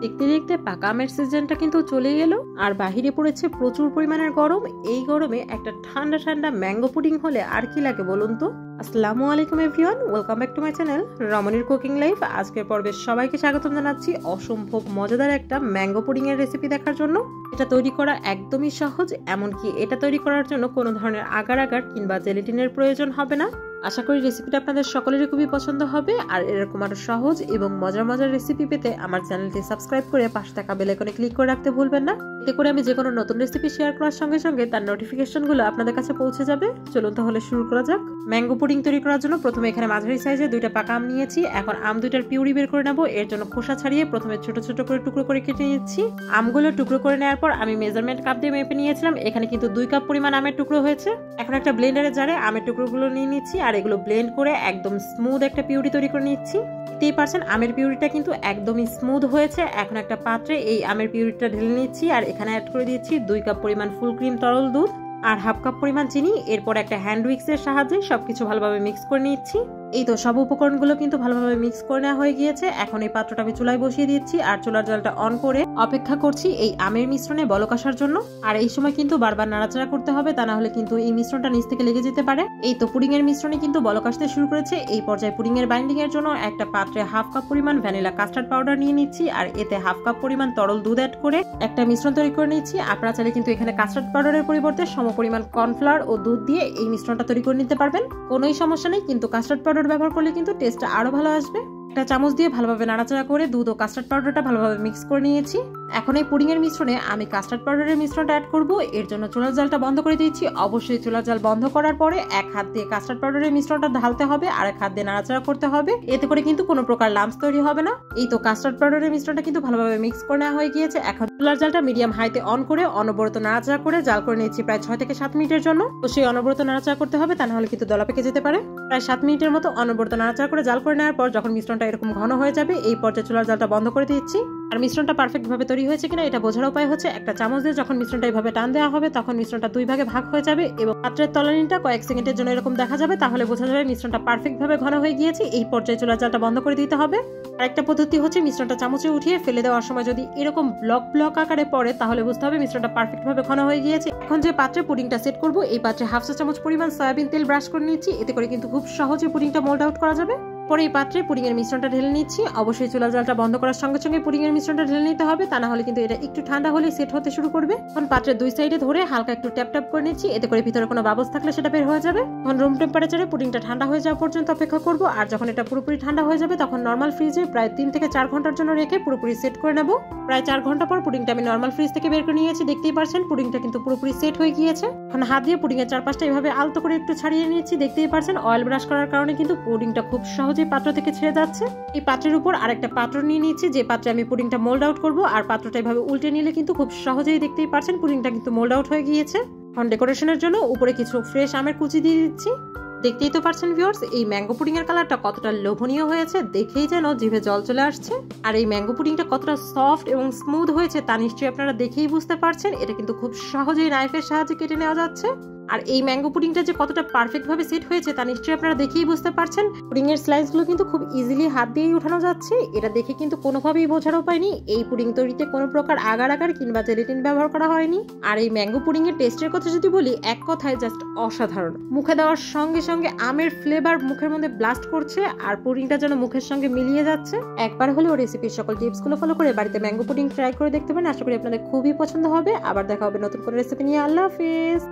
দেখতে দেখতে পাকা আমের সিজনটা কিন্তু চলে গেল আর বাহিরে পড়েছে প্রচুর পরিমাণের গরম। এই গরমে একটা ঠান্ডা ঠান্ডা ম্যাঙ্গো পুডিং হলে আর কি লাগে বলুন তো। আসসালামু আলাইকুম everyone, welcome back to my channel রমণীর কুকিং লাইফ। আজকের পর্বে সবাইকে স্বাগতম জানাচ্ছি অসম্ভব মজাদার একটা ম্যাঙ্গো পুডিং এর রেসিপি দেখার জন্য। এটা তৈরি করা একদমই সহজ, এমনকি এটা তৈরি করার জন্য কোনো ধরনের আগার কিংবা জেলেটিনের প্রয়োজন হবে না। আশা করি রেসিপিটা আপনাদের সকলেরই খুবই পছন্দ হবে। আর এরকম আরো সহজ এবং মজার মজার রেসিপি পেতে আমার চ্যানেলটি সাবস্ক্রাইব করে পাশে থাকা বেল আইকনে ক্লিক করে রাখতে ভুলবেন না। এতে করে আমি যে কোনো নতুন রেসিপি শেয়ার করার সঙ্গে সঙ্গে তার নোটিফিকেশনগুলো আপনাদের কাছে পৌঁছে যাবে। চলুন তাহলে শুরু করা যাক। ম্যাঙ্গো পুডিং তৈরি করার জন্য প্রথমে এখানে মাঝারি সাইজে 2টা পাকা আম নিয়েছি। এখন আম 2টার পিউরি বের করে নেব। এর জন্য খোসা ছাড়িয়ে প্রথমে ছোট ছোট করে টুকরো করে কেটে নিচ্ছি। আমগুলো টুকরো করে নেওয়ার পর আমি মেজারমেন্ট কাপ দিয়ে মেপে নিয়েছিলাম। এখানে কিন্তু 2 কাপ পরিমাণ আমের টুকরো হয়েছে। এখন একটা ব্লেন্ডারের জারে আমের টুকরোগুলো নিয়ে নিচ্ছি আর এগুলো ব্লেন্ড করে একদম স্মুথ একটা পিউরি তৈরি করে নিচ্ছি। 80% আমের পিউরিটা কিন্তু একদমই স্মুথ হয়েছে। এখন একটা পাত্রে এই আমের পিউরিটা ঢেলে নিচ্ছি আর এখানে অ্যাড করে দিচ্ছি 2 কাপ পরিমাণ ফুল ক্রিম তরল দুধ আর হাফ কাপ পরিমাণ চিনি। এরপর একটা হ্যান্ড উইক্সের সাহায্যে সবকিছু ভালোভাবে মিক্স করে নিচ্ছি। এই তো সব উপকরণগুলো কিন্তু ভালোভাবে মিক্স করে নেওয়া হয়ে গিয়েছে। এখন এই পাত্রটা আমি চুলায় বসিয়ে দিচ্ছি আর চুলার জলটা অন করে অপেক্ষা করছি এই আমের মিশ্রণে বলক আসার জন্য। আর এই সময় কিন্তু বারবার নাড়াচাড়া করতে হবে, তা না হলে কিন্তু এই মিশ্রণটা নিচ থেকে লেগে যেতে পারে। এই তো পুডিং এর মিশ্রণে কিন্তু বলক আসতে শুরু করেছে। এই পর্যায়ে পুডিং এর বাইন্ডিং এর জন্য একটা পাত্রে হাফ কাপ পরিমাণ ভ্যানিলা কাস্টার্ড পাউডার নিয়ে নিচ্ছি আর এতে হাফ কাপ পরিমাণ তরল দুধ অ্যাড করে একটা মিশ্রণ তৈরি করে নিচ্ছি। আপনারা চাইলে কিন্তু এখানে কাস্টার্ড পাউডারের পরিবর্তে সমপরিমাণ কর্নফ্লাওয়ার ও দুধ দিয়ে এই মিশ্রণটা তৈরি করে নিতে পারবেন, কোনোই সমস্যা নেই। কিন্তু কাস্টার্ড পাউডার ব্যবহার করলে কিন্তু টেস্টটা আরো ভালো আসবে। একটা চামচ দিয়ে ভালোভাবে নাড়াচাড়া করে দুধ ও কাস্টার্ড পাউডারটা ভালোভাবে মিক্স করে নিয়েছি। এখন এই পুডিং এর মিশ্রণে আমি কাস্টার্ড পাউডারের মিশ্রণটা অ্যাড করব। এর জন্য চুলার জালটা বন্ধ করে দিয়েছি। অবশ্যই চুলার জাল বন্ধ করার পরে এক হাত দিয়ে কাস্টার্ড পাউডারের মিশ্রণটা ঢালতে হবে আর এক হাত দিয়ে নাড়াচাড়া করতে হবে। এতে করে কিন্তু কোনো প্রকার লাম্পস তৈরি হবে না। এই তো কাস্টার্ড পাউডারের মিশ্রণটা কিন্তু ভালোভাবে মিক্স করে নেওয়া হয়ে গিয়েছে। এখন চুলার জালটা মিডিয়াম হাইতে অন করে অনবরত নাড়াচাড়া করে জাল করে নিয়েছি প্রায় 6 থেকে 7 মিনিটের জন্য। তো সেই অনবরত নাড়াচাড়া করতে হবে, তা না হলে কিন্তু দলা পেকে যেতে পারে। প্রায় 7 মিনিটের মতো অনবরত নাড়াচাড়া করে জাল করে নেওয়ার পর যখন মিশ্রণটা এরকম ঘন হয়ে যাবে, এই পর্যায়ে চুলার জালটা বন্ধ করে দিচ্ছি। আর মিশ্রণটা পারফেক্ট ভাবে তৈরি হয়েছে কিনা এটা বোঝার উপায় হচ্ছে একটা চামচ দিয়ে যখন মিশ্রণটা এইভাবে টান দেওয়া হবে তখন মিশ্রণটা 2 ভাগে ভাগ হয়ে যাবে এবং পাত্রের তলানিটা কয়েক সেকেন্ডের জন্য এরকম দেখা যাবে। তাহলে বোঝা যাবে মিশ্রণটা পারফেক্ট ভাবে ঘন হয়ে গিয়েছে। এই পর্যায়ে চুলার জালটা বন্ধ করে দিতে হবে। আর একটা পদ্ধতি হচ্ছে মিশ্রণটা চামচে উঠিয়ে ফেলে দেওয়ার সময় যদি এরকম ব্লক ব্লক আকারে পড়ে তাহলে বুঝতে হবে মিশ্রণটা পারফেক্ট ভাবে ঘন হয়ে গিয়েছে। এখন যে পাত্রে পুডিংটা সেট করব, এই পাত্রে হাফ চা চামচ পরিমাণ সয়াবিন তেল ব্রাশ করে নিচ্ছি। এতে করে কিন্তু খুব সহজে পুডিংটা মোল্ড আউট করা যাবে। পরে এই পাত্রে পুডিং এর মিশ্রণটা ঢেলে নিচ্ছি। অবশ্যই চুলার জালটা বন্ধ করার সঙ্গে সঙ্গে পুডিং এর মিশ্রণটা ঢেলে নিতে হবে, তা না হলে কিন্তু এটা একটু ঠান্ডা হলে সেট হতে শুরু করবে। এখন পাত্রের 2 সাইডে ধরে হালকা একটু ট্যাপ ট্যাপ করে নিচ্ছি। এতে করে ভিতরে কোনো বাবলস থাকলে সেটা বের হয়ে যাবে। এখন রুম টেম্পারেচারে পুডিংটা ঠান্ডা হয়ে যাওয়া পর্যন্ত অপেক্ষা করব। আর যখন এটা পুরোপুরি ঠান্ডা হয়ে যাবে তখন নরমাল ফ্রিজে প্রায় 3 থেকে 4 ঘন্টার জন্য রেখে পুরোপুরি সেট করে নেব। প্রায় 4 ঘন্টা পর পুডিংটা আমি নরমাল ফ্রিজ থেকে বের করে নিয়েছি। দেখতেই পারছেন পুডিংটা কিন্তু পুরোপুরি সেট হয়ে গিয়েছে। এখন হাত দিয়ে পুডিং এর চারপাশটা এভাবে আলতো করে একটু ছাড়িয়ে নিয়েছি। দেখতেই পারছেন অয়েল ব্রাশ করার কারণে কিন্তু পুডিংটা খুব সহজেই পাত্র থেকে ছেড়ে যাচ্ছে। এই পাত্রের উপর আরেকটা পাত্র নিয়ে নিচ্ছি যে পাত্রে আমি পুডিংটা মোল্ড আউট করব। আর পাত্রটা এভাবে উল্টে নিলে কিন্তু খুব সহজেই দেখতেই পারছেন পুডিংটা কিন্তু মোল্ড আউট হয়ে গিয়েছে। এখন ডেকোরেশনের জন্য উপরে কিছু ফ্রেশ আমের কুচি দিয়ে দিচ্ছি। দেখতেই তো পারছেন ভিউয়ার্স, এই ম্যাঙ্গো পুডিং এর কালারটা কতটা লোভনীয় হয়েছে, দেখেই যেন জিভে জল চলে আসছে। আর এই ম্যাঙ্গো পুডিংটা কতটা সফট এবং স্মুথ হয়েছে তা নিশ্চয়ই আপনারা দেখেই বুঝতে পারছেন। এটা কিন্তু খুব সহজেই নাইফের সাহায্যে কেটে নেওয়া যাচ্ছে। আর এই ম্যাঙ্গো পুডিংটা যে কতটা পারফেক্ট ভাবে সেট হয়েছে তা নিশ্চয়ই আপনারা দেখেই বুঝতে পারছেন। পুডিং এর স্লাইস গুলো কিন্তু খুব ইজিলি হাত দিয়েই উঠানো যাচ্ছে। এটা দেখে কিন্তু কোনোভাবেই বোঝার উপায় নেই এই পুডিং তৈরিতে কোনো প্রকার আগার কিংবা জেলেটিন ব্যবহার করা হয়নি। আর এই ম্যাঙ্গো পুডিং এর টেস্টের কথা যদি বলি, এক কথায় জাস্ট অসাধারণ। মুখে দেওয়ার সঙ্গে সঙ্গে আমের ফ্লেভার মুখের মধ্যে ব্লাস্ট করছে আর পুডিংটা যেন মুখের সঙ্গে মিলিয়ে যাচ্ছে। একবার হলেও রেসিপির সকল টিপস গুলো ফলো করে বাড়িতে ম্যাঙ্গো পুডিং ট্রাই করে দেখতে পারেন। আশা করি আপনাদের খুবই পছন্দ হবে। আবার দেখা হবে নতুন কোনো রেসিপি নিয়ে। আল্লাহ হাফেজ।